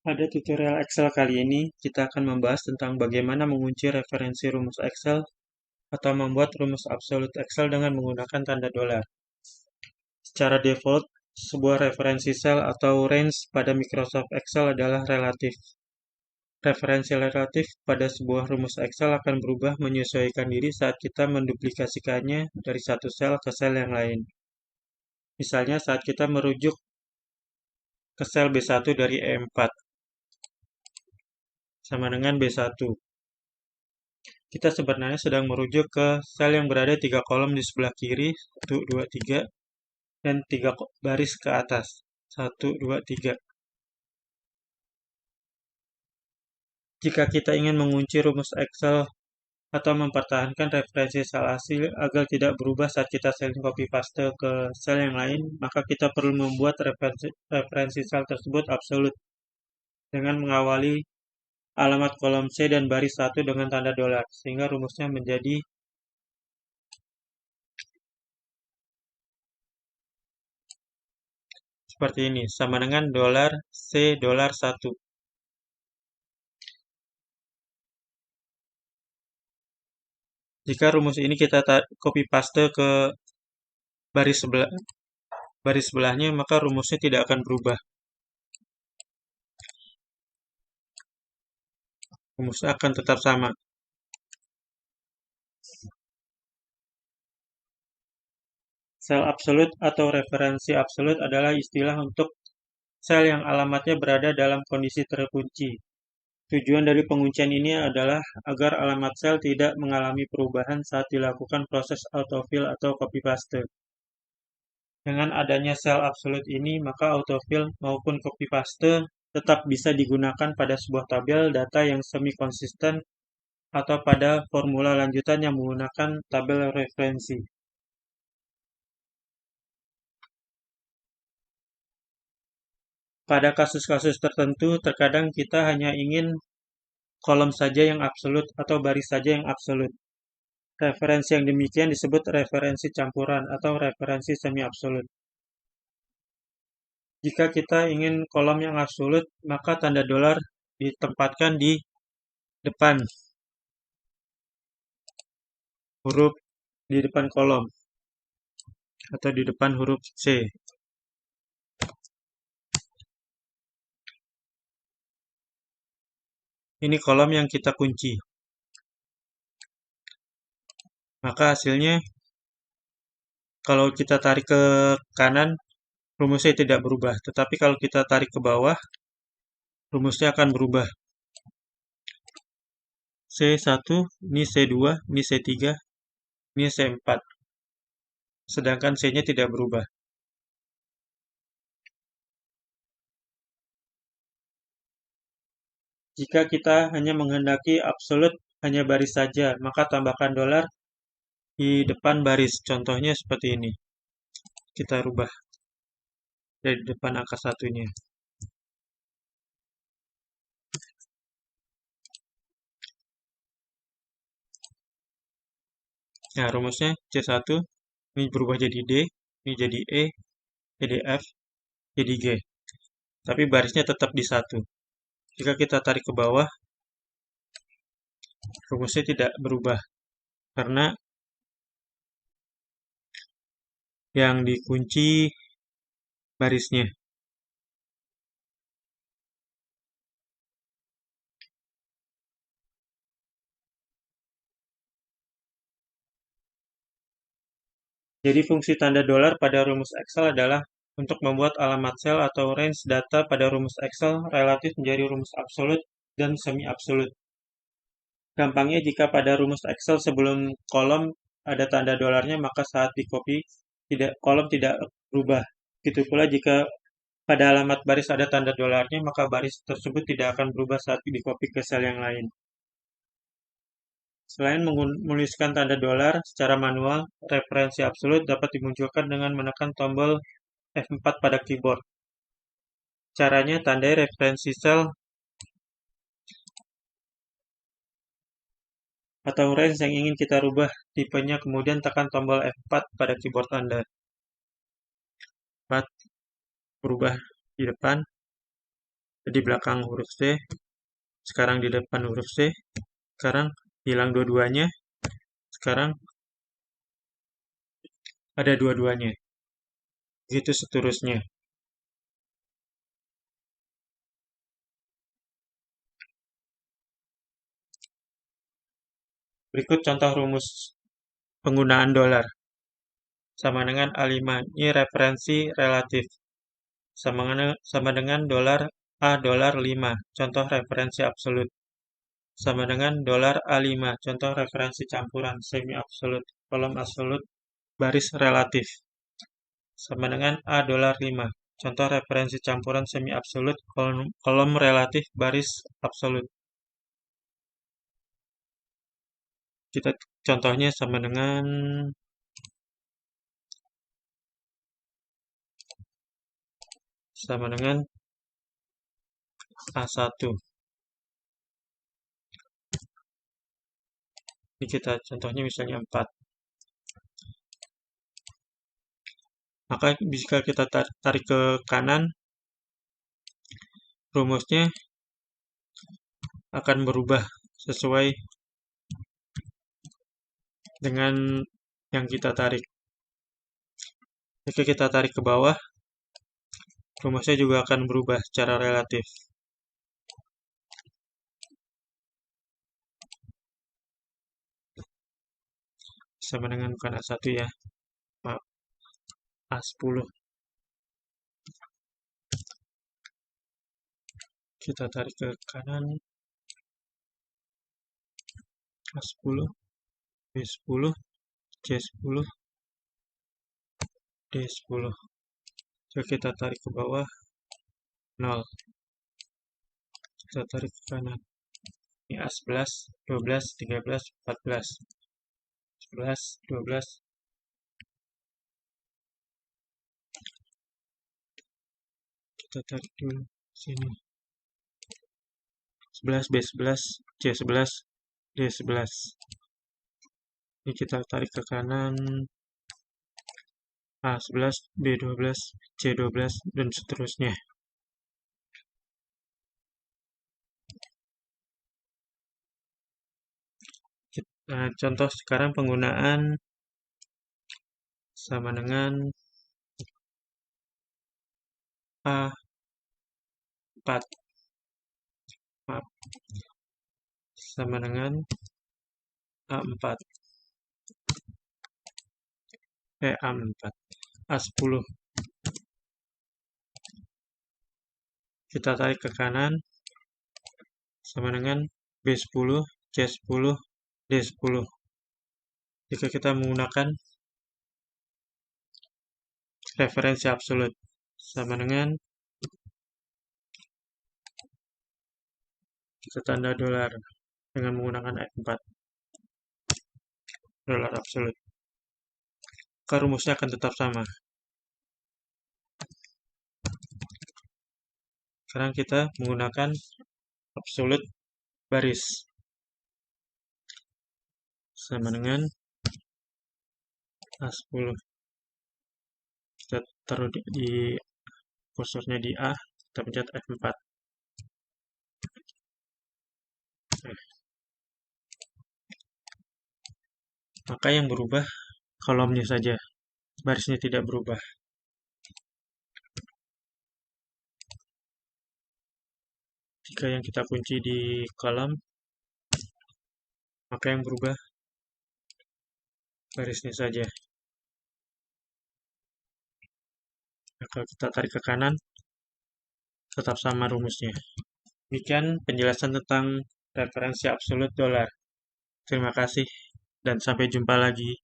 Pada tutorial Excel kali ini, kita akan membahas tentang bagaimana mengunci referensi rumus Excel atau membuat rumus absolut Excel dengan menggunakan tanda dolar. Secara default, sebuah referensi sel atau range pada Microsoft Excel adalah relatif. Referensi relatif pada sebuah rumus Excel akan berubah menyesuaikan diri saat kita menduplikasikannya dari satu sel ke sel yang lain. Misalnya saat kita merujuk ke sel B1 dari E4 sama dengan B1. Kita sebenarnya sedang merujuk ke sel yang berada 3 kolom di sebelah kiri, 1, 2, 3, dan 3 baris ke atas, 1, 2, 3. Jika kita ingin mengunci rumus Excel atau mempertahankan referensi sel asli agar tidak berubah saat kita sering copy paste ke sel yang lain, maka kita perlu membuat referensi sel tersebut absolut dengan mengawali alamat kolom C dan baris 1 dengan tanda dolar, sehingga rumusnya menjadi seperti ini, sama dengan dolar C dolar 1. Jika rumus ini kita copy paste ke baris sebelahnya, maka rumusnya tidak akan berubah. Rumusnya akan tetap sama. Sel absolut atau referensi absolut adalah istilah untuk sel yang alamatnya berada dalam kondisi terkunci. Tujuan dari penguncian ini adalah agar alamat sel tidak mengalami perubahan saat dilakukan proses autofill atau copy paste. Dengan adanya sel absolut ini, maka autofill maupun copy paste tetap bisa digunakan pada sebuah tabel data yang semi-konsisten atau pada formula lanjutan yang menggunakan tabel referensi. Pada kasus-kasus tertentu, terkadang kita hanya ingin kolom saja yang absolut atau baris saja yang absolut. Referensi yang demikian disebut referensi campuran atau referensi semi-absolut. Jika kita ingin kolom yang absolut, maka tanda dolar ditempatkan di depan huruf di depan kolom atau di depan huruf C. Ini kolom yang kita kunci. Maka hasilnya kalau kita tarik ke kanan, rumusnya tidak berubah. Tetapi kalau kita tarik ke bawah, rumusnya akan berubah. C1, ini C2, ini C3, ini C4. Sedangkan C-nya tidak berubah. Jika kita hanya menghendaki absolut hanya baris saja, maka tambahkan dolar di depan baris. Contohnya seperti ini. Kita rubah dari depan angka satunya. Nah, rumusnya C1, ini berubah jadi D, ini jadi E, jadi F, jadi G. Tapi barisnya tetap di 1. Jika kita tarik ke bawah, rumusnya tidak berubah. Karena yang dikunci barisnya. Jadi fungsi tanda dolar pada rumus Excel adalah untuk membuat alamat sel atau range data pada rumus Excel relatif menjadi rumus absolut dan semi-absolut. Gampangnya jika pada rumus Excel sebelum kolom ada tanda dolarnya, maka saat di copy kolom tidak berubah. Begitu pula jika pada alamat baris ada tanda dolarnya, maka baris tersebut tidak akan berubah saat di copy ke sel yang lain. Selain menuliskan tanda dolar secara manual, referensi absolut dapat dimunculkan dengan menekan tombol F4 pada keyboard. Caranya, tandai referensi sel atau range yang ingin kita rubah tipenya, kemudian tekan tombol F4 pada keyboard Anda. 4 berubah di depan, Jadi belakang huruf C, sekarang di depan huruf C, sekarang hilang dua-duanya, sekarang ada dua-duanya. Begitu seterusnya. Berikut contoh rumus penggunaan dolar. Sama dengan A5. Ini referensi relatif. Sama dengan dolar A dolar 5. Contoh referensi absolut. Sama dengan dolar A5. Contoh referensi campuran semi absolut. Kolom absolut baris relatif. Sama dengan A dolar 5. Contoh referensi campuran semi absolut. Kolom relatif baris absolut. Kita contohnya sama dengan A1. Ini kita contohnya misalnya 4. Maka jika kita tarik ke kanan, rumusnya akan berubah sesuai dengan yang kita tarik. Jika kita tarik ke bawah, rumusnya juga akan berubah secara relatif. Sama dengan bukan A1 ya, maaf, A10. Kita tarik ke kanan, A10, B10, C10, D10. Jika kita tarik ke bawah, 0. Kita tarik ke kanan. Ini A11, 12, 13, 14. 11, 12. Kita tarik dulu sini. 11, B11, C11, D11. Ini kita tarik ke kanan. A11, B12, C12, dan seterusnya. Nah, contoh sekarang penggunaan sama dengan A4. Maaf. Sama dengan A4. A4. A10. Kita tarik ke kanan sama dengan B10, C10, D10. Jika kita menggunakan referensi absolut sama dengan kita tanda dolar dengan menggunakan F4. Dolar absolut. Maka rumusnya akan tetap sama. Sekarang kita menggunakan absolut baris. Sama dengan A10. Kita taruh di kursornya di A, kita pencet F4. Maka yang berubah kolomnya saja, barisnya tidak berubah. Jika yang kita kunci di kolom, maka yang berubah barisnya saja. Nah, kalau kita tarik ke kanan, tetap sama rumusnya. Demikian penjelasan tentang referensi absolut dolar. Terima kasih dan sampai jumpa lagi.